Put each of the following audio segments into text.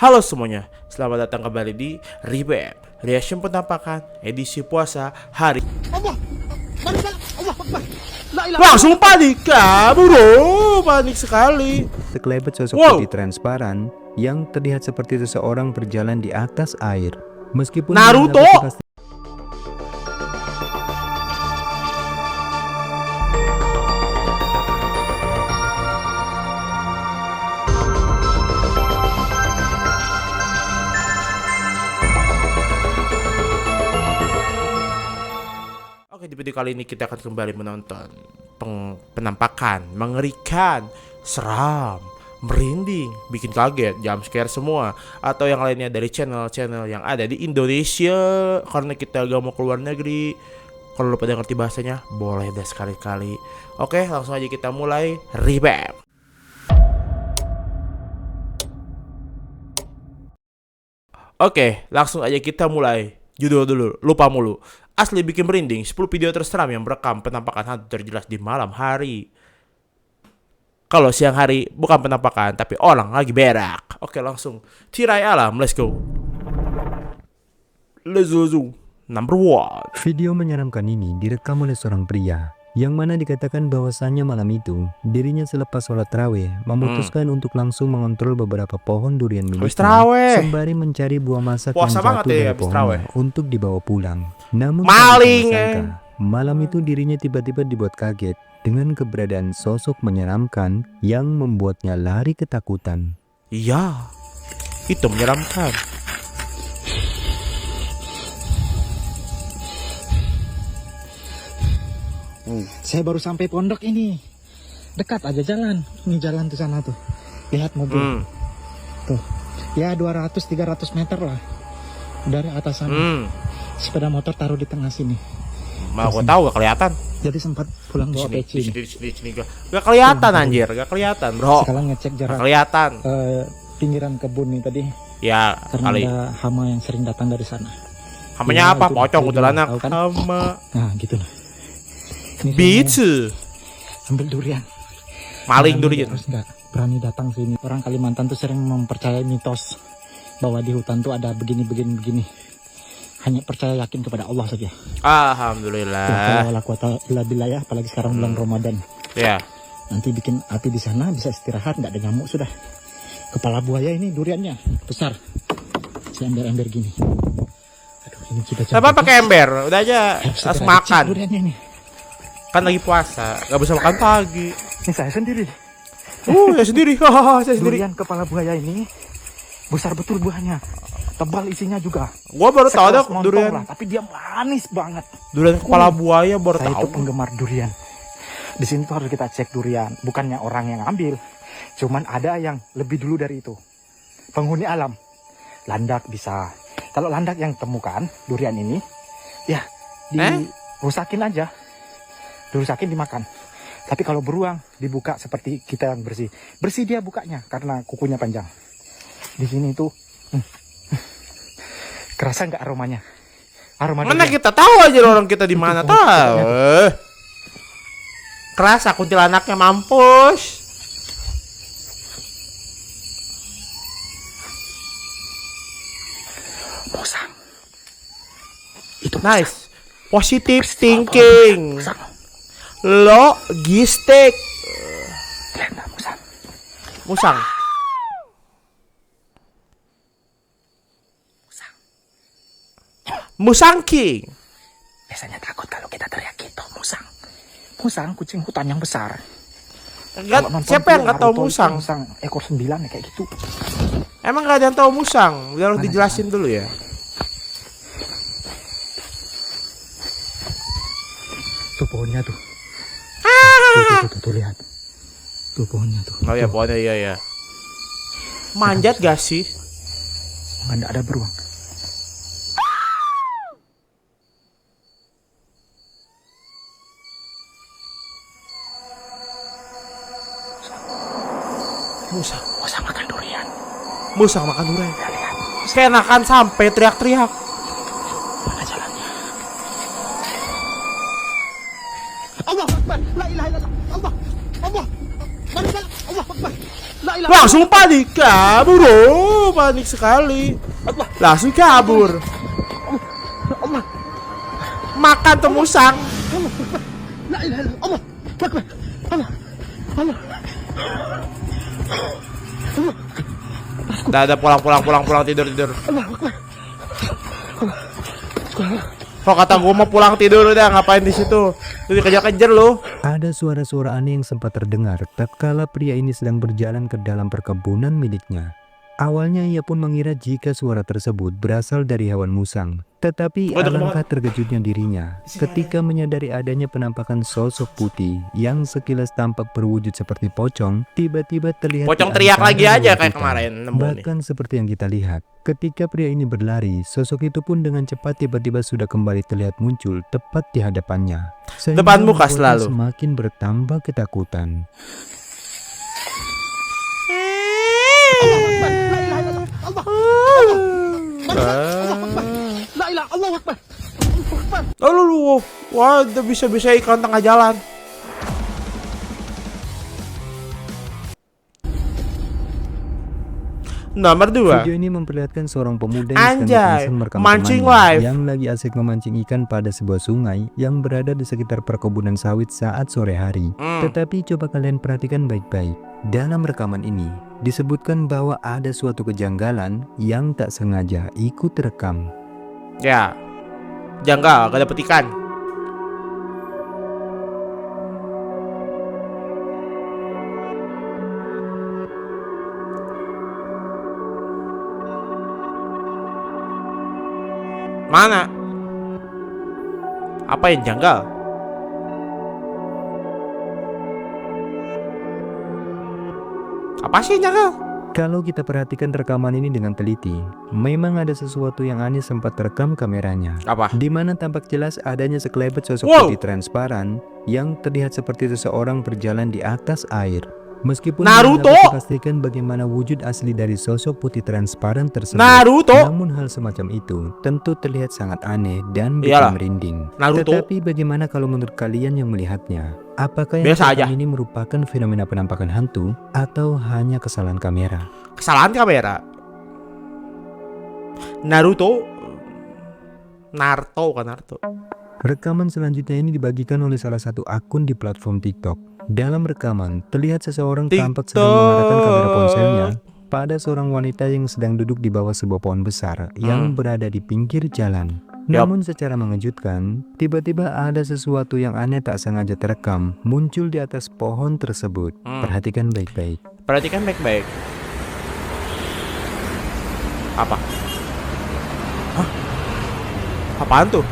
Halo semuanya, selamat datang kembali di Revamp Reaction Penampakan edisi puasa hari. Allah, Allah Akbar. La ilaha Langsung panik kamu bro, panik sekali. Sekelebat sosok Wow. putih transparan yang terlihat seperti seseorang berjalan di atas air. Meskipun Naruto. dia pasti Oke, di video kali ini kita akan kembali menonton penampakan mengerikan, seram, merinding, bikin kaget, jump scare semua, atau yang lainnya dari channel-channel yang ada di Indonesia. Karena kita gak mau keluar negeri. Kalau lu pada ngerti bahasanya, boleh deh sekali-kali. Oke, langsung aja kita mulai Revamp. Oke, langsung aja kita mulai. Judul dulu, lupa mulu. Asli bikin merinding, 10 video terseram yang merekam penampakan hantu terjelas di malam hari. Kalau siang hari bukan penampakan, tapi orang lagi berak. Oke, langsung tirai alam, let's go. Let's go. Number 1. video menyeramkan ini direkam oleh seorang pria yang mana dikatakan bahwasannya malam itu dirinya selepas sholat tarawih memutuskan untuk langsung mengontrol beberapa pohon durian Habis miliknya taraweh. sembari mencari buah masak Puasa yang banget jatuh ya dari habis taraweh. pohonnya untuk dibawa pulang. Namun Maling, tak disangka, malam itu dirinya tiba-tiba dibuat kaget dengan keberadaan sosok menyeramkan yang membuatnya lari ketakutan. Iya, itu menyeramkan. Saya baru sampai pondok ini. Dekat aja jalan. Ini jalan ke sana tuh. Lihat mobil. Tuh. Ya 200-300 meter lah. Dari atas sana. Sepeda motor taruh di tengah sini. Mau aku tahu gak kelihatan. Jadi sempat pulang bawa Di peci. sini. Gak kelihatan anjir, gak kelihatan bro. Sekarang ngecek Gak jarak kelihatan. pinggiran kebun nih tadi. Ya Karena kali. ada hama yang sering datang dari sana. Hamanya Ya, apa? itu Pocong itu kuntilanak. tahu kan? Hama. Nah gitu lah. Ini Beats. saya ambil durian. Maling Berani durian. Harus nggak berani datang sini. Orang Kalimantan tuh sering mempercayai mitos bahwa di hutan tuh ada begini. Hanya percaya yakin kepada Allah saja. Alhamdulillah. Wala quwata illa billah ya, apalagi sekarang bulan Ramadan. Ya. Nanti bikin api di sana, bisa istirahat, nggak ada nyamuk sudah. Kepala buaya ini duriannya besar, seember-ember gini. Aduh, ini kita Apa pakai ember? Udah aja langsung makan. Duriannya ini. Kan lagi puasa, gak bisa makan pagi. Ini saya sendiri. Saya sendiri. Hahaha, saya sendiri. Durian kepala buaya ini besar betul buahnya. Tebal isinya juga. Gua baru tahu ada Sekelas montong durian. lah, tapi dia manis banget. Durian kepala buaya baru Saya tahu. itu penggemar durian. Di sini tuh harus kita cek durian, bukannya orang yang ambil. Cuman ada yang lebih dulu dari itu. Penghuni alam. Landak bisa. Kalau landak yang temukan durian ini, ya dirusakin aja. Dirusakin dimakan. Tapi kalau beruang dibuka seperti kita yang bersih. Bersih dia bukanya karena kukunya panjang. Di sini tuh kerasa nggak aromanya? Aroma Mana durian. kita tahu aja orang kita di mana tahu. Kerasa kuntilanaknya mampus. Musang. Itu Nice. Positive thinking. musang. Logistik. Lihat nggak musang? Musang. Musang King. Biasanya takut kalau kita teriak gitu, musang. Musang, kucing hutan yang besar. Enggak, Kalau nonton siapa yang film nggak tahu Naruto itu musang? Musang ekor 9 ya kayak gitu. Emang nggak ada yang tahu musang? Udah harus Mana dijelasin dulu ya. Tuh pohonnya tuh. Tuh, lihat. Tuh pohonnya tuh. Oh ya, pokoknya iya ya. Manjat gak sih? Nggak ada beruang. Musang. Musang makan durian. Musang makan durian. Ya, lihat. Kenakan sampai teriak-teriak. Mana jalannya? Allah Akbar. La ilaha illallah. Allah. Allah. Mana jalan? Allah Akbar. La ilaha Langsung panik kabur, oh, panik sekali. Langsung kabur. Makan temusang. Dah pulang tidur. Kok kata gue mau pulang tidur udah, ngapain di situ? Tuh dikejar-kejar lo. Ada suara-suara aneh yang sempat terdengar tatkala pria ini sedang berjalan ke dalam perkebunan miliknya. Awalnya ia pun mengira jika suara tersebut berasal dari hewan musang. Tetapi alangkah terkejutnya dirinya ketika menyadari adanya penampakan sosok putih yang sekilas tampak berwujud seperti pocong, tiba-tiba terlihat Pocong di teriak antara lagi aja kayak kita. kemarin. Bahkan seperti yang kita lihat, ketika pria ini berlari, sosok itu pun dengan cepat tiba-tiba sudah kembali terlihat muncul tepat di hadapannya. Sehingga Depan muka membuatnya selalu. semakin bertambah ketakutan. Lalu wah, udah bisa ikan tengah jalan. Nomor 2. Video ini memperlihatkan seorang pemuda yang sedang Anjay, iseng merekam mancing temannya live. yang lagi asik memancing ikan pada sebuah sungai yang berada di sekitar perkebunan sawit saat sore hari. Tetapi coba kalian perhatikan baik-baik. Dalam rekaman ini disebutkan bahwa ada suatu kejanggalan yang tak sengaja ikut rekam. Ya, janggal, gak dapet ikan. Mana? Apa yang janggal? Apa sih yang janggal? Kalau kita perhatikan rekaman ini dengan teliti, memang ada sesuatu yang aneh sempat terekam kameranya. Apa? Di mana tampak jelas adanya sekelebat sosok Wow. putih transparan yang terlihat seperti seseorang berjalan di atas air. Meskipun Naruto! belum dapat dipastikan bagaimana wujud asli dari sosok putih transparan tersebut, Naruto! namun hal semacam itu tentu terlihat sangat aneh dan bikin Iyalah. merinding. Naruto. Tetapi bagaimana kalau menurut kalian yang melihatnya? Apakah yang Biasa terekam aja. ini merupakan fenomena penampakan hantu atau hanya kesalahan kamera? Kesalahan kamera. Naruto. Naruto. Rekaman selanjutnya ini dibagikan oleh salah satu akun di platform TikTok. Dalam rekaman, terlihat seseorang tampak sedang mengarahkan kamera ponselnya pada seorang wanita yang sedang duduk di bawah sebuah pohon besar yang berada di pinggir jalan. Namun secara mengejutkan, tiba-tiba ada sesuatu yang aneh tak sengaja terekam muncul di atas pohon tersebut. Perhatikan baik-baik. Perhatikan baik-baik. Apa? Hah? Apaan tuh?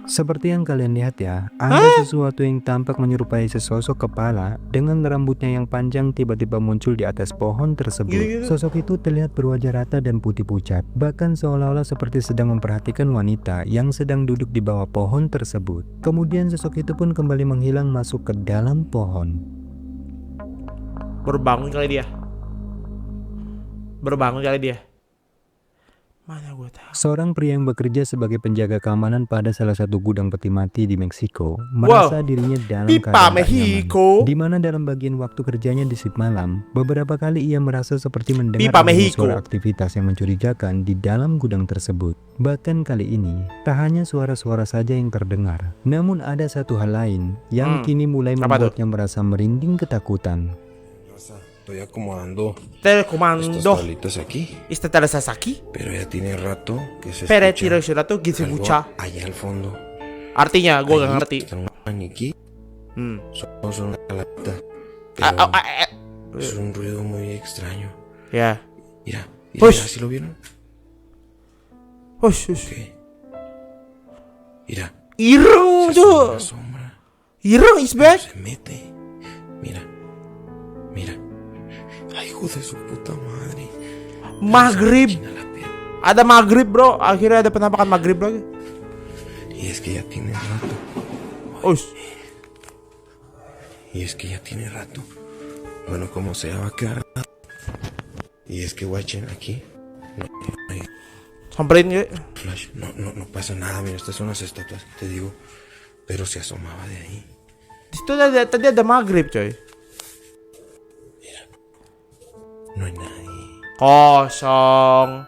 Seperti yang kalian lihat ya, ada sesuatu yang tampak menyerupai sesosok kepala dengan rambutnya yang panjang tiba-tiba muncul di atas pohon tersebut. Gitu-gitu. Sosok itu terlihat berwajah rata dan putih pucat, bahkan seolah-olah seperti sedang memperhatikan wanita yang sedang duduk di bawah pohon tersebut. Kemudian sosok itu pun kembali menghilang masuk ke dalam pohon. Berbangun kali dia. Mana gue tahu. Seorang pria yang bekerja sebagai penjaga keamanan pada salah satu gudang peti mati di Meksiko merasa dirinya dalam Pipa keadaan tak Mexico. nyaman. Di mana dalam bagian waktu kerjanya di shift malam, beberapa kali ia merasa seperti mendengar Pipa adanya Mexico. suara aktivitas yang mencurigakan di dalam gudang tersebut. Bahkan kali ini, tak hanya suara-suara saja yang terdengar, namun ada satu hal lain yang kini mulai Apa tuh? membuatnya merasa merinding ketakutan. Estoy acomodando estos Telekomando. tablitas aquí, Istatara Sasaki. pero ya tiene rato que se Pere escucha tiro shirato algo gitsubucha. allá al fondo. Artinya gue gak Ahí ngerti. está un maniquí, Hmm. son una calavita, Ah, pero ah, ah, ah. es un ruido muy extraño. Ya. Mira, Ush. mira, ¿sí lo vieron? Hush, hush. ¿Qué? Mira, Ireng se tuh. asoma una sombra, Ireng is pero back. se mete. Mira, mira. Ay, hijo de su puta madre. Maghrib. China la piel. Ada maghrib bro. Akhirnya ada penampakan maghrib lagi. Y es que ya tiene rato. Ush. Y es que ya tiene rato. Bueno, como sea, va a quedar. Y es que, guachen, aquí no hay Samperin gue. flash. No pasa nada. Mira, estas son las estatuas, te digo. Pero se asomaba de ahí. Di situ tadi ada maghrib coy. Kosong.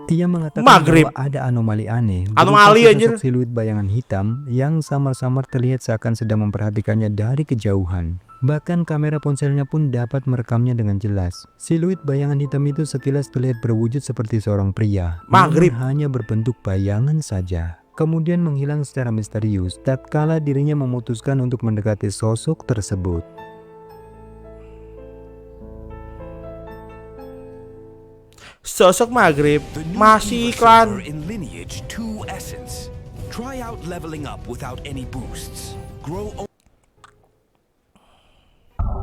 Ia mengatakan Maghrib. bahwa ada anomali aneh berupa Anomali, anjir. sesosok siluet bayangan hitam yang samar-samar terlihat seakan sedang memperhatikannya dari kejauhan. Bahkan kamera ponselnya pun dapat merekamnya dengan jelas. Siluet bayangan hitam itu sekilas terlihat berwujud seperti seorang pria, Maghrib. namun hanya berbentuk bayangan saja. Kemudian menghilang secara misterius tatkala dirinya memutuskan untuk mendekati sosok tersebut. Sosok maghrib. The new Masih Diva iklan. Silver in Lineage 2 Essence. Try out leveling up without any boosts. Grow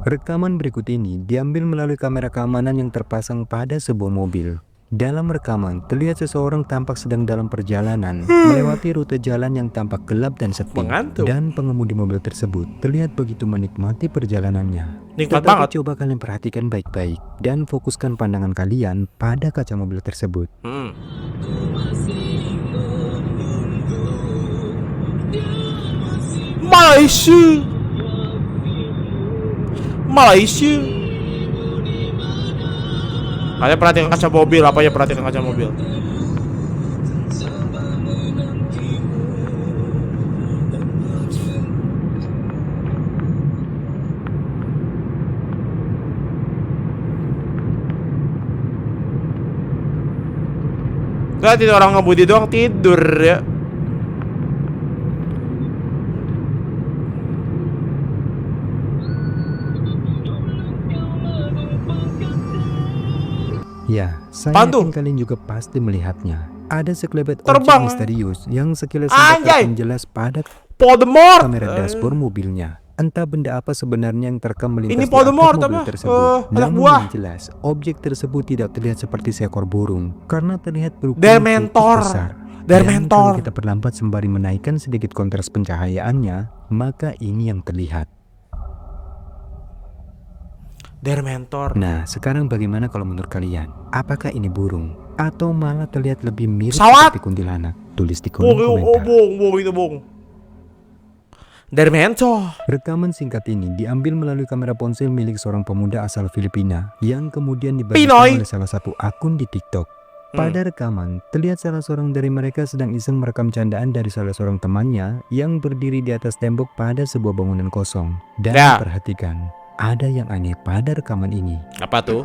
Rekaman berikut ini diambil melalui kamera keamanan yang terpasang pada sebuah mobil. Dalam rekaman, terlihat seseorang tampak sedang dalam perjalanan melewati rute jalan yang tampak gelap dan sepi. Mengantuk. Dan pengemudi mobil tersebut terlihat begitu menikmati perjalanannya. Nikmat Tetapi banget. coba kalian perhatikan baik-baik dan fokuskan pandangan kalian pada kaca mobil tersebut. Malaysia. Malaysia. Kalian perhatikan kaca mobil, apa ya perhatikan kaca mobil? Lihat itu orang ngebudi doang tidur ya. Ya, saya Apaan tuh? yakin kalian juga pasti melihatnya. Ada sekelebat Terbang. objek misterius yang sekilas tampak Anjay. terekam jelas pada Voldemort. kamera dashboard mobilnya. Entah benda apa sebenarnya yang terekam melintas Ini di Voldemort atap mobil apa? tersebut. Anak Namun buah. yang jelas, objek tersebut tidak terlihat seperti seekor burung karena terlihat berukuran Dementor. cukup besar. Dementor. Dan kalau kita perlambat sembari menaikkan sedikit kontras pencahayaannya, maka ini yang terlihat. Dementor. Nah, sekarang bagaimana kalau menurut kalian? Apakah ini burung? Atau malah terlihat lebih mirip Pesawat. seperti kuntilanak? Tulis di kolom Bohong, komentar. bohong itu bohong. Dementor. Rekaman singkat ini diambil melalui kamera ponsel milik seorang pemuda asal Filipina yang kemudian dibagikan Pinoy. oleh salah satu akun di TikTok. Pada rekaman, terlihat salah seorang dari mereka sedang iseng merekam candaan dari salah seorang temannya yang berdiri di atas tembok pada sebuah bangunan kosong. Dan Ya. perhatikan, ada yang aneh pada rekaman ini. Apa tuh?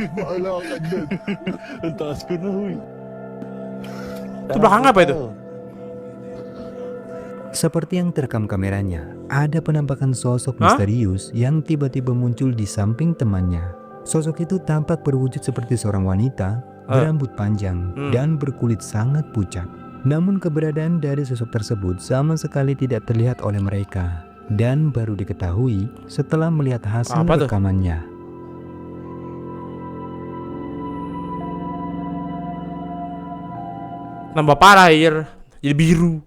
Itu belakang apa itu? Seperti yang terekam kameranya, ada penampakan sosok Hah? misterius yang tiba-tiba muncul di samping temannya. Sosok itu tampak berwujud seperti seorang wanita, berambut panjang, dan berkulit sangat pucat. Namun keberadaan dari sosok tersebut sama sekali tidak terlihat oleh mereka. Dan baru diketahui setelah melihat hasil Apa tuh? rekamannya. Nambah parah ya. Jadi biru.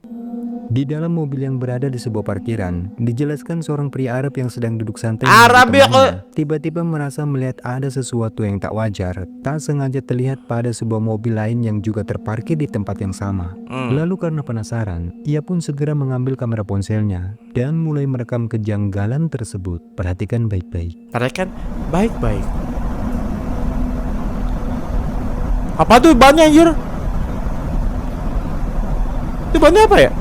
Di dalam mobil yang berada di sebuah parkiran, dijelaskan seorang pria Arab yang sedang duduk santai Arab menunggu ya, temannya, tiba-tiba merasa melihat ada sesuatu yang tak wajar, tak sengaja terlihat pada sebuah mobil lain yang juga terparkir di tempat yang sama. Lalu karena penasaran, ia pun segera mengambil kamera ponselnya dan mulai merekam kejanggalan tersebut. Perhatikan baik-baik. Perhatikan baik-baik. Apa tuh bannya anjir? Itu bannya apa ya?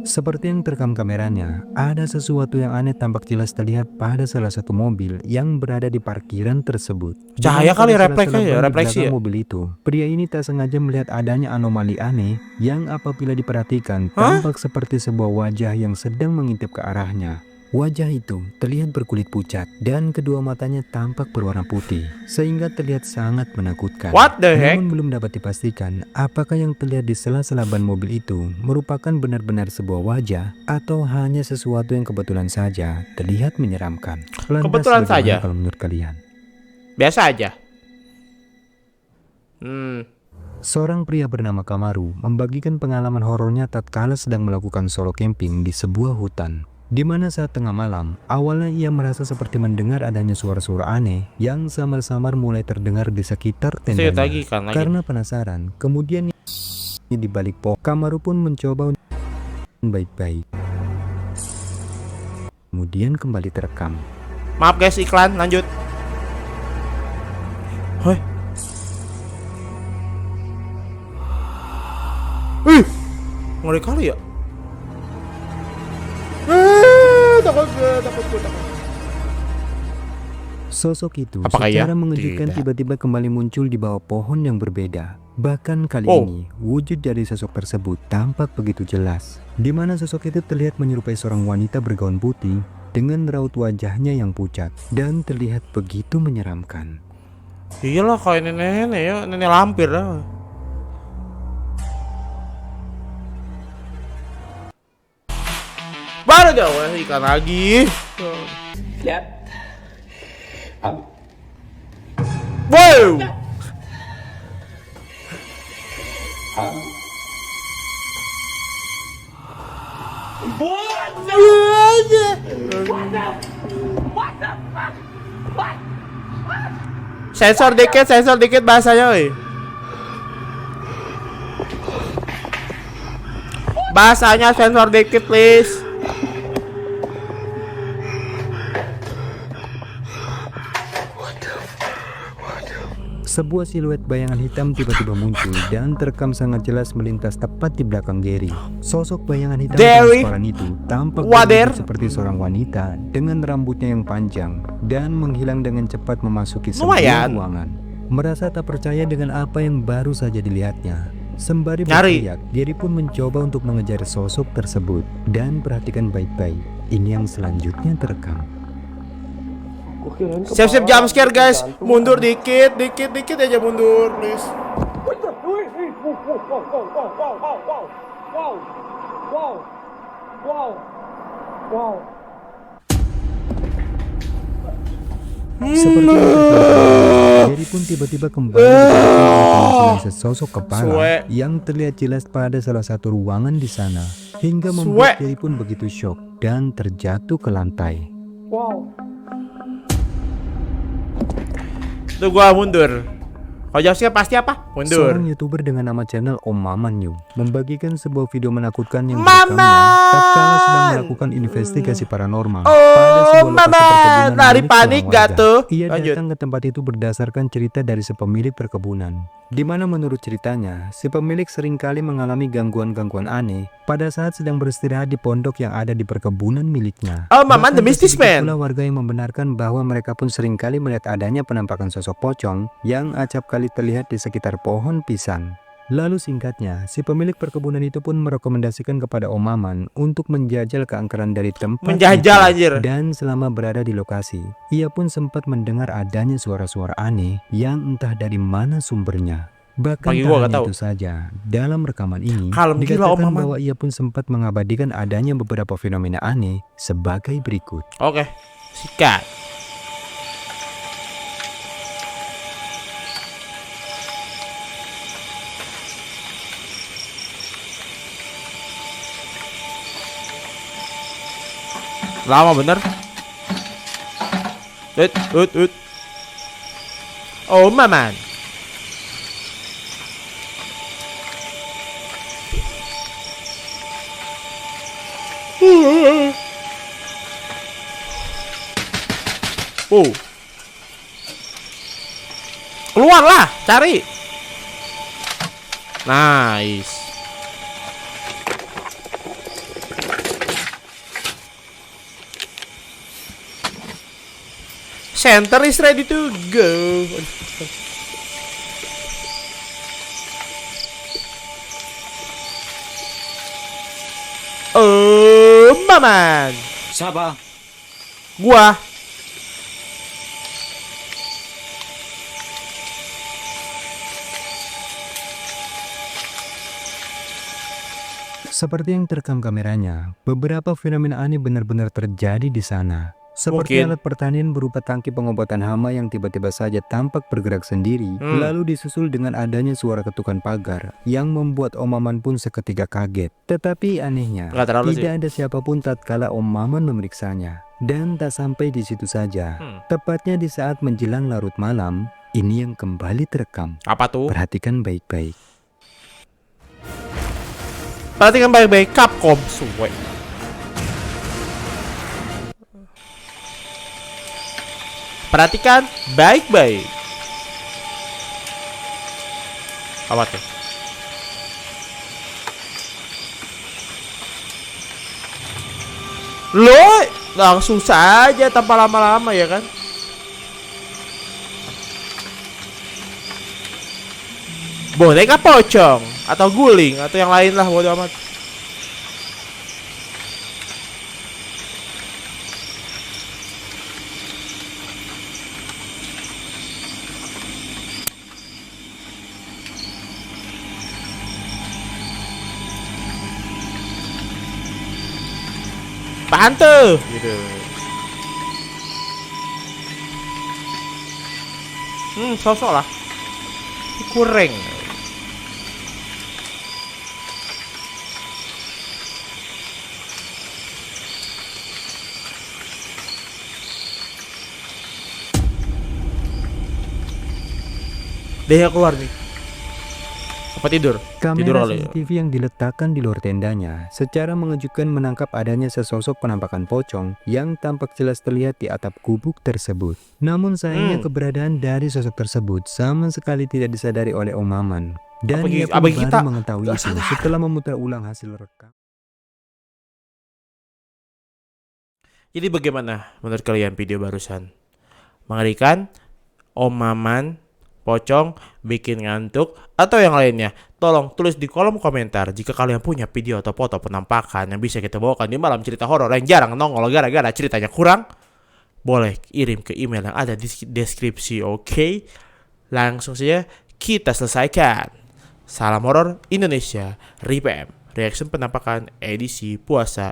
Seperti yang terekam kameranya, ada sesuatu yang aneh tampak jelas terlihat pada salah satu mobil yang berada di parkiran tersebut. Cahaya Dengan kali, pada refleks sela-sela aja, ban di refleksi belakang ya. mobil itu, pria ini tak sengaja melihat adanya anomali aneh yang apabila diperhatikan Hah? tampak seperti sebuah wajah yang sedang mengintip ke arahnya. Wajah itu terlihat berkulit pucat dan kedua matanya tampak berwarna putih sehingga terlihat sangat menakutkan. What the heck? Namun belum dapat dipastikan apakah yang terlihat di sela-sela ban mobil itu merupakan benar-benar sebuah wajah atau hanya sesuatu yang kebetulan saja terlihat menyeramkan. Lantas Kebetulan bagaimana saja. kalau menurut kalian? Biasa aja. Seorang pria bernama Kamaru membagikan pengalaman horornya tatkala sedang melakukan solo camping di sebuah hutan. Di mana saat tengah malam, awalnya ia merasa seperti mendengar adanya suara-suara aneh yang samar-samar mulai terdengar di sekitar Saya tendanya. lagi kan lagi. Karena penasaran, kemudian di balik pohon, Kamaru pun mencoba baik-baik. Kemudian kembali terekam. Maaf guys, iklan lanjut. Hoi. Ngeri kali ya. Takut gue. Sosok itu Apakah secara ya? mengejutkan Tidak. tiba-tiba kembali muncul di bawah pohon yang berbeda. Bahkan kali Oh. ini, wujud dari sosok tersebut tampak begitu jelas. Di mana sosok itu terlihat menyerupai seorang wanita bergaun putih dengan raut wajahnya yang pucat dan terlihat begitu menyeramkan. Iyalah kayak nenek-nenek ya, nenek lampir lah. Baru dah ikan lagi. Wow. Sensor dikit bahasanya, woi. Bahasanya sensor dikit, please. Sebuah siluet bayangan hitam tiba-tiba muncul dan terekam sangat jelas melintas tepat di belakang Gary. Sosok bayangan hitam Gary? transparan itu tampak Wader? berwujud seperti seorang wanita dengan rambutnya yang panjang dan menghilang dengan cepat memasuki sebuah Lumayan. ruangan. Merasa tak percaya dengan apa yang baru saja dilihatnya. Sembari Nyari. berteriak, Gary pun mencoba untuk mengejar sosok tersebut. Dan perhatikan baik-baik, ini yang selanjutnya terekam. Siap-siap jump scare, guys. Mundur dikit aja mundur, please. Seperti yang terjadi, Gary pun tiba-tiba kembali dengan sesosok kepala Suwe. yang terlihat jelas pada salah satu ruangan di sana, hingga Suwe. membuat Gary pun begitu shock dan terjatuh ke lantai. Tuh gua mundur. Kalau jump scare pasti apa? Mundur. Seorang YouTuber dengan nama channel Om Maman New membagikan sebuah video menakutkan yang Maman! direkamnya tatkala sedang melakukan investigasi paranormal pada Oh, sebuah lokasi Maman! perkebunan Lari milik panik seorang gak warga. tuh? Ia Lanjut. datang ke tempat itu berdasarkan cerita dari sepemilik perkebunan, di mana menurut ceritanya si pemilik seringkali mengalami gangguan-gangguan aneh pada saat sedang beristirahat di pondok yang ada di perkebunan miliknya. Oh, Maman Bahkan the Mystic sedikit Man. pula warga yang membenarkan bahwa mereka pun seringkali melihat adanya penampakan sosok pocong yang acap kali terlihat di sekitar pohon pisang. Lalu singkatnya, si pemilik perkebunan itu pun merekomendasikan kepada Om Maman untuk menjajal keangkeran dari tempat Menjajal, itu. anjir. Dan selama berada di lokasi, ia pun sempat mendengar adanya suara-suara aneh yang entah dari mana sumbernya. Bahkan Bagi tak gua hanya gak tahu. itu saja, dalam rekaman ini Kalem gila, Om dikatakan Maman. bahwa ia pun sempat mengabadikan adanya beberapa fenomena aneh sebagai berikut. Oke. Sikat. Lama bener. Ut. Oh, Maman. Oh. Keluarlah, cari. Nice. Center is ready to go. Oh, Maman. Siapa? Gua. Seperti yang terekam kameranya, beberapa fenomena aneh benar-benar terjadi di sana. Seperti Mungkin. alat pertanian berupa tangki pengobatan hama yang tiba-tiba saja tampak bergerak sendiri, lalu disusul dengan adanya suara ketukan pagar yang membuat Om Maman pun seketika kaget. Tetapi anehnya, Nggak terlalu tidak ada siapapun tatkala Om Maman memeriksanya. Dan tak sampai di situ saja, tepatnya di saat menjelang larut malam, ini yang kembali terekam. Apa tuh? Perhatikan baik-baik. Perhatikan baik-baik. Capcom suwe. Perhatikan baik-baik. Apa tuh? Loh, langsung saja tanpa lama-lama ya kan? Boneka pocong atau guling atau yang lain lah, bodo amat. Pantu gitu. Sosok lah. Kurang. Dia keluar nih. Apa tidur? Tidur Kamera kali ya. CCTV yang diletakkan di luar tendanya secara mengejutkan menangkap adanya sesosok penampakan pocong yang tampak jelas terlihat di atap gubuk tersebut. Namun sayangnya keberadaan dari sosok tersebut sama sekali tidak disadari oleh Om Maman. Dan ia pun bagi kita baru mengetahui nggak itu sadar. setelah memutar ulang hasil rekam. Jadi bagaimana menurut kalian video barusan? Mengerikan? Om Maman pocong bikin ngantuk atau yang lainnya? Tolong tulis di kolom komentar jika kalian punya video atau foto penampakan yang bisa kita bawakan di malam cerita horor yang jarang nongol gara-gara ceritanya kurang. Boleh kirim ke email yang ada di deskripsi, oke? Langsung saja kita selesaikan. Salam horor Indonesia, RIPM, reaction penampakan edisi puasa